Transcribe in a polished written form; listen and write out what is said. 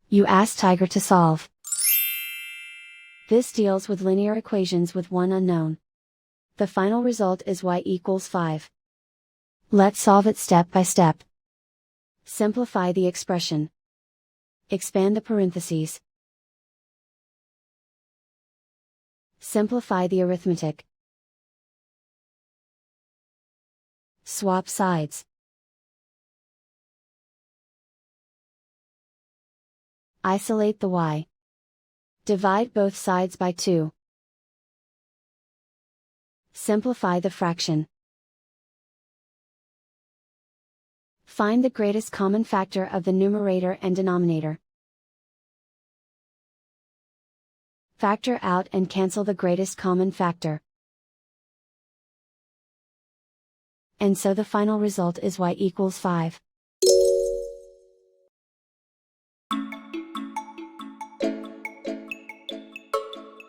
You ask Tiger to solve. This deals with linear equations with one unknown. The final result is y equals 5. Let's solve it step by step. Simplify the expression. Expand the parentheses. Simplify the arithmetic. Swap sides. Isolate the y. Divide both sides by 2. Simplify the fraction. Find the greatest common factor of the numerator and denominator. Factor out and cancel the greatest common factor. And so the final result is y equals 5.